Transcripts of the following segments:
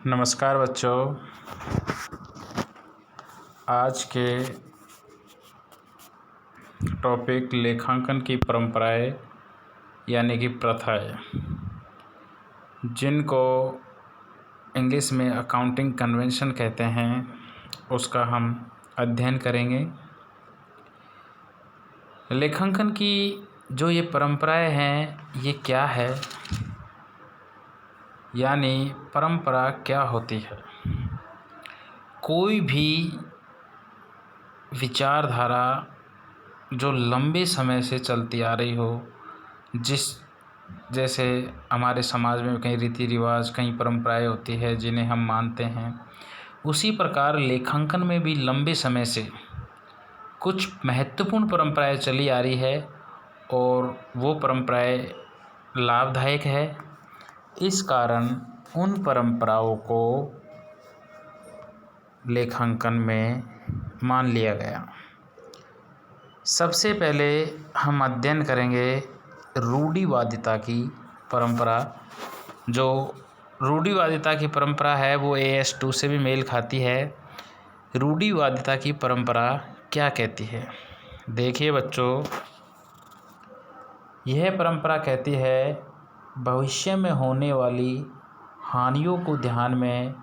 नमस्कार बच्चों। आज के टॉपिक लेखांकन की परंपराएं यानी कि प्रथाएं, जिनको इंग्लिश में अकाउंटिंग कन्वेंशन कहते हैं, उसका हम अध्ययन करेंगे। लेखांकन की जो ये परंपराएं हैं, ये क्या है, यानी परंपरा क्या होती है। कोई भी विचारधारा जो लंबे समय से चलती आ रही हो, जैसे हमारे समाज में कई रीति रिवाज, कई परंपराएं होती है जिन्हें हम मानते हैं, उसी प्रकार लेखांकन में भी लंबे समय से कुछ महत्वपूर्ण परंपराएं चली आ रही है और वो परंपराएं लाभदायक है। इस कारण उन परंपराओं को लेखांकन में मान लिया गया। सबसे पहले हम अध्ययन करेंगे रूढ़िवादिता की परंपरा। जो रूढ़िवादिता की परंपरा है वो AS2 से भी मेल खाती है। रूढ़िवादिता की परंपरा क्या कहती है? देखिए बच्चों, यह परंपरा कहती है भविष्य में होने वाली हानियों को ध्यान में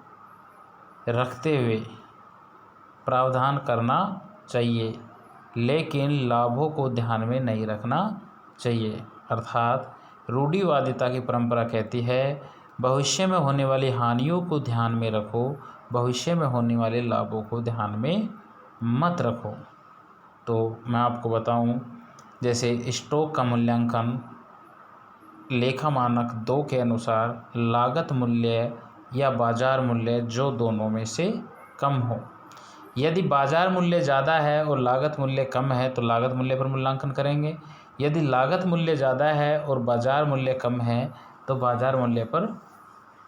रखते हुए प्रावधान करना चाहिए, लेकिन लाभों को ध्यान में नहीं रखना चाहिए। अर्थात रूढ़िवादिता की परंपरा कहती है भविष्य में होने वाली हानियों को ध्यान में रखो, भविष्य में होने वाले लाभों को ध्यान में मत रखो। तो मैं आपको बताऊं, जैसे स्टॉक का मूल्यांकन लेखा मानक 2 के अनुसार लागत मूल्य या बाजार मूल्य जो दोनों में से कम हो। यदि बाजार मूल्य ज़्यादा है और लागत मूल्य कम है तो लागत मूल्य पर मूल्यांकन करेंगे। यदि लागत मूल्य ज़्यादा है और बाजार मूल्य कम है तो बाजार मूल्य पर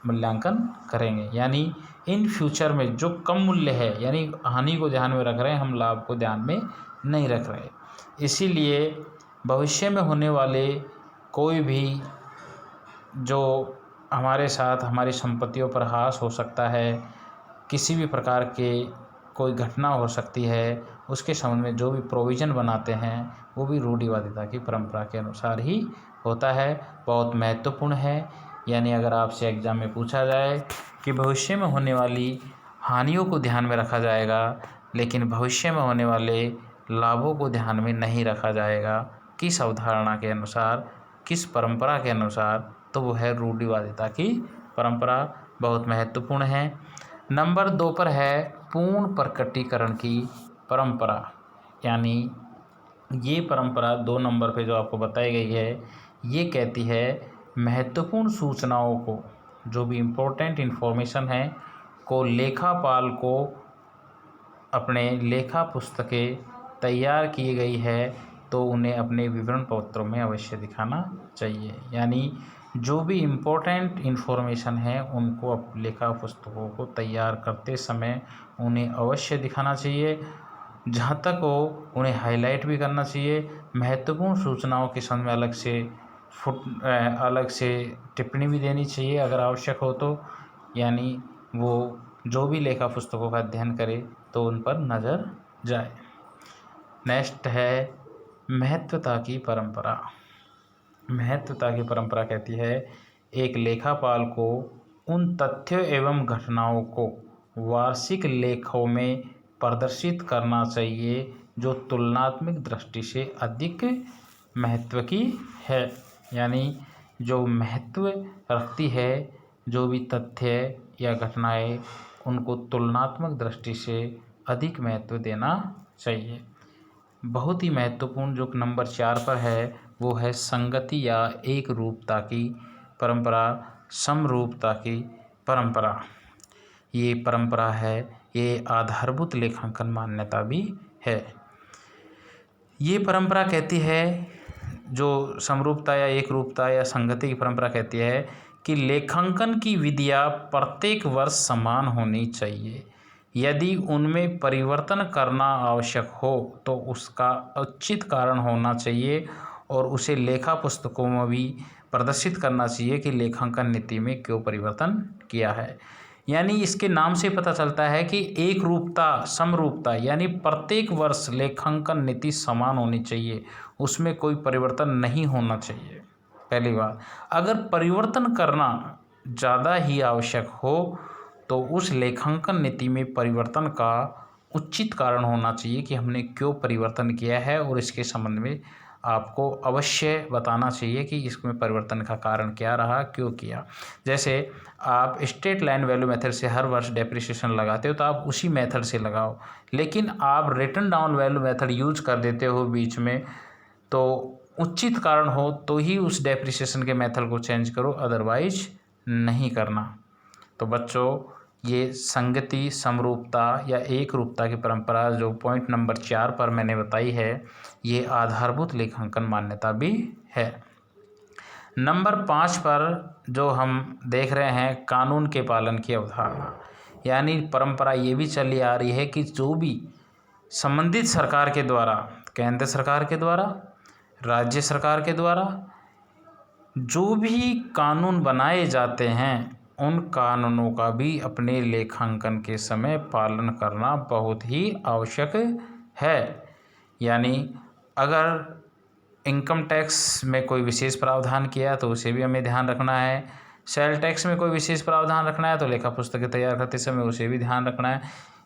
मूल्यांकन करेंगे। यानी इन फ्यूचर में जो कम मूल्य है, यानी हानि को ध्यान में रख रहे हैं, हम लाभ को ध्यान में नहीं रख रहे। इसीलिए भविष्य में होने वाले कोई भी जो हमारे साथ हमारी संपत्तियों पर हास हो सकता है, किसी भी प्रकार के कोई घटना हो सकती है, उसके संबंध में जो भी प्रोविज़न बनाते हैं वो भी रूढ़िवादिता की परंपरा के अनुसार ही होता है। बहुत महत्वपूर्ण है। यानी अगर आपसे एग्जाम में पूछा जाए कि भविष्य में होने वाली हानियों को ध्यान में रखा जाएगा लेकिन भविष्य में होने वाले लाभों को ध्यान में नहीं रखा जाएगा, किस अवधारणा के अनुसार, किस परंपरा के अनुसार, तो वो है रूढ़िवादिता की परंपरा। बहुत महत्वपूर्ण है। नंबर 2 पर है पूर्ण प्रकटीकरण की परंपरा। यानी ये परंपरा 2 नंबर पे जो आपको बताई गई है, ये कहती है महत्वपूर्ण सूचनाओं को, जो भी इम्पोर्टेंट इन्फॉर्मेशन है, को लेखापाल को अपने लेखा पुस्तकें तैयार की गई है तो उन्हें अपने विवरण पत्रों में अवश्य दिखाना चाहिए। यानी जो भी इम्पोर्टेंट इन्फॉर्मेशन है उनको लेखा पुस्तकों को तैयार करते समय उन्हें अवश्य दिखाना चाहिए। जहाँ तक हो उन्हें हाईलाइट भी करना चाहिए। महत्वपूर्ण सूचनाओं के संबंध में अलग से टिप्पणी भी देनी चाहिए अगर आवश्यक हो तो। यानी वो जो भी लेखा पुस्तकों का अध्ययन करे तो उन पर नज़र जाए। नेक्स्ट है महत्वता की परंपरा। महत्वता की परंपरा कहती है एक लेखापाल को उन तथ्यों एवं घटनाओं को वार्षिक लेखों में प्रदर्शित करना चाहिए जो तुलनात्मक दृष्टि से अधिक महत्व की है। यानी जो महत्व रखती है, जो भी तथ्य या घटनाएं, उनको तुलनात्मक दृष्टि से अधिक महत्व देना चाहिए। बहुत ही महत्वपूर्ण जो नंबर 4 पर है वो है संगति या एक रूपता की परंपरा, समरूपता की परंपरा। ये परंपरा है, ये आधारभूत लेखांकन मान्यता भी है। ये परंपरा कहती है, जो समरूपता या एक रूपता या संगति की परंपरा कहती है कि लेखांकन की विधियाँ प्रत्येक वर्ष समान होनी चाहिए। यदि उनमें परिवर्तन करना आवश्यक हो तो उसका उचित कारण होना चाहिए और उसे लेखा पुस्तकों में भी प्रदर्शित करना चाहिए कि लेखांकन नीति में क्यों परिवर्तन किया है। यानी इसके नाम से पता चलता है कि एक रूपता, समरूपता, यानी प्रत्येक वर्ष लेखांकन नीति समान होनी चाहिए, उसमें कोई परिवर्तन नहीं होना चाहिए। पहली बात, अगर परिवर्तन करना ज़्यादा ही आवश्यक हो तो उस लेखांकन नीति में परिवर्तन का उचित कारण होना चाहिए कि हमने क्यों परिवर्तन किया है, और इसके संबंध में आपको अवश्य बताना चाहिए कि इसमें परिवर्तन का कारण क्या रहा, क्यों किया। जैसे आप स्ट्रेट लाइन वैल्यू मेथड से हर वर्ष डेप्रिसिएशन लगाते हो तो आप उसी मेथड से लगाओ, लेकिन आप written down value method use कर देते हो बीच में, तो उचित कारण हो तो ही उस डेप्रिसिएशन के मेथड को चेंज करो, अदरवाइज नहीं करना। तो बच्चों, ये संगति, समरूपता या एक रूपता की परंपरा जो पॉइंट नंबर 4 पर मैंने बताई है, ये आधारभूत लेखांकन मान्यता भी है। नंबर 5 पर जो हम देख रहे हैं, कानून के पालन की अवधारणा, यानी परंपरा ये भी चली आ रही है कि जो भी संबंधित सरकार के द्वारा, केंद्र सरकार के द्वारा, राज्य सरकार के द्वारा जो भी कानून बनाए जाते हैं, उन कानूनों का भी अपने लेखांकन के समय पालन करना बहुत ही आवश्यक है। यानी अगर इनकम टैक्स में कोई विशेष प्रावधान किया तो उसे भी हमें ध्यान रखना है, सेल टैक्स में कोई विशेष प्रावधान रखना है तो लेखा पुस्तकें तैयार करते समय उसे भी ध्यान रखना है।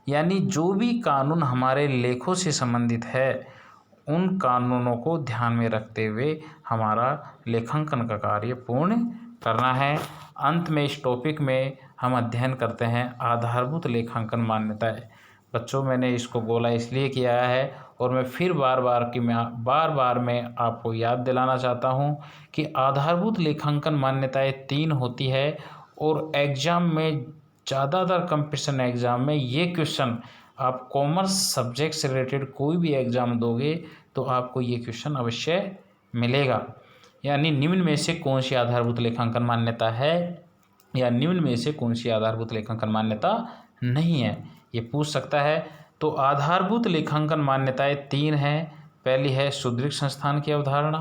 यानी जो भी कानून हमारे लेखों से संबंधित है, उन कानूनों को ध्यान में रखते हुए हमारा लेखांकन का कार्य पूर्ण करना है। अंत में इस टॉपिक में हम अध्ययन करते हैं आधारभूत लेखांकन मान्यताएं। बच्चों, मैंने इसको गोला इसलिए किया है और मैं फिर बार बार मैं आपको याद दिलाना चाहता हूं कि आधारभूत लेखांकन मान्यताएं 3 होती है, और एग्ज़ाम में ज़्यादातर कंपटीशन एग्ज़ाम में ये क्वेश्चन, आप कॉमर्स सब्जेक्ट से रिलेटेड कोई भी एग्ज़ाम दोगे तो आपको ये क्वेश्चन अवश्य मिलेगा। यानी निम्न में से कौन सी आधारभूत लेखांकन मान्यता है या निम्न में से कौन सी आधारभूत लेखांकन मान्यता नहीं है, ये पूछ सकता है। तो आधारभूत लेखांकन मान्यताएं 3 हैं। पहली है सुदृढ़ संस्थान की अवधारणा,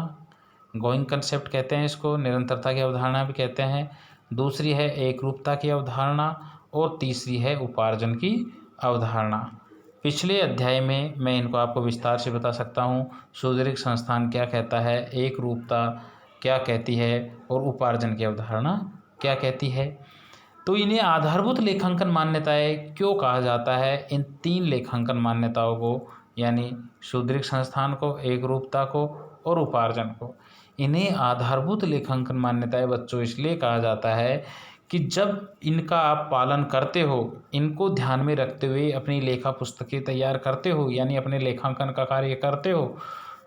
गोइंग कंसेप्ट कहते हैं इसको, निरंतरता की अवधारणा भी कहते हैं। दूसरी है एकरूपता की अवधारणा, और तीसरी है उपार्जन की अवधारणा। पिछले अध्याय में मैं इनको आपको विस्तार से बता सकता हूँ। सुदृढ़ संस्थान क्या कहता है, एक रूपता क्या कहती है, और उपार्जन की अवधारणा क्या कहती है। तो इन्हें आधारभूत लेखांकन मान्यताएं क्यों कहा जाता है? इन 3 लेखांकन मान्यताओं को, यानी सुदृढ़ संस्थान को, एक रूपता को और उपार्जन को, इन्हें आधारभूत लेखांकन मान्यताएं बच्चों इसलिए कहा जाता है कि जब इनका आप पालन करते हो, इनको ध्यान में रखते हुए अपनी लेखा पुस्तकें तैयार करते हो, यानी अपने लेखांकन का कार्य करते हो,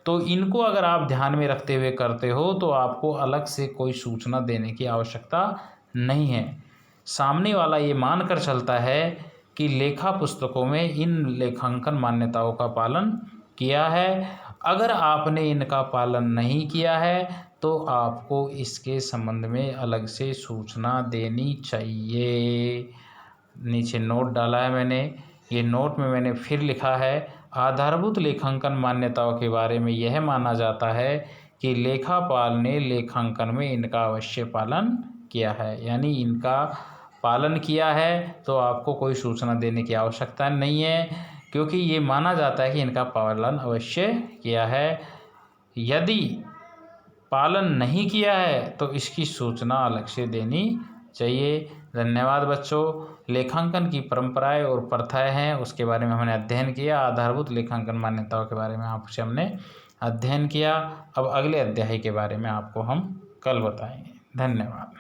तो इनको अगर आप ध्यान में रखते हुए करते हो तो आपको अलग से कोई सूचना देने की आवश्यकता नहीं है। सामने वाला ये मानकर चलता है कि लेखा पुस्तकों में इन लेखांकन मान्यताओं का पालन किया है। अगर आपने इनका पालन नहीं किया है तो आपको इसके संबंध में अलग से सूचना देनी चाहिए। नीचे नोट डाला है मैंने, ये नोट में मैंने फिर लिखा है, आधारभूत लेखांकन मान्यताओं के बारे में यह माना जाता है कि लेखापाल ने लेखांकन में इनका अवश्य पालन किया है। यानी इनका पालन किया है तो आपको कोई सूचना देने की आवश्यकता नहीं है, क्योंकि ये माना जाता है कि इनका पालन अवश्य किया है। यदि पालन नहीं किया है तो इसकी सूचना अलग से देनी चाहिए। धन्यवाद बच्चों। लेखांकन की परंपराएं और प्रथाएं हैं, उसके बारे में हमने अध्ययन किया। आधारभूत लेखांकन मान्यताओं के बारे में आपसे हमने अध्ययन किया। अब अगले अध्याय के बारे में आपको हम कल बताएंगे। धन्यवाद।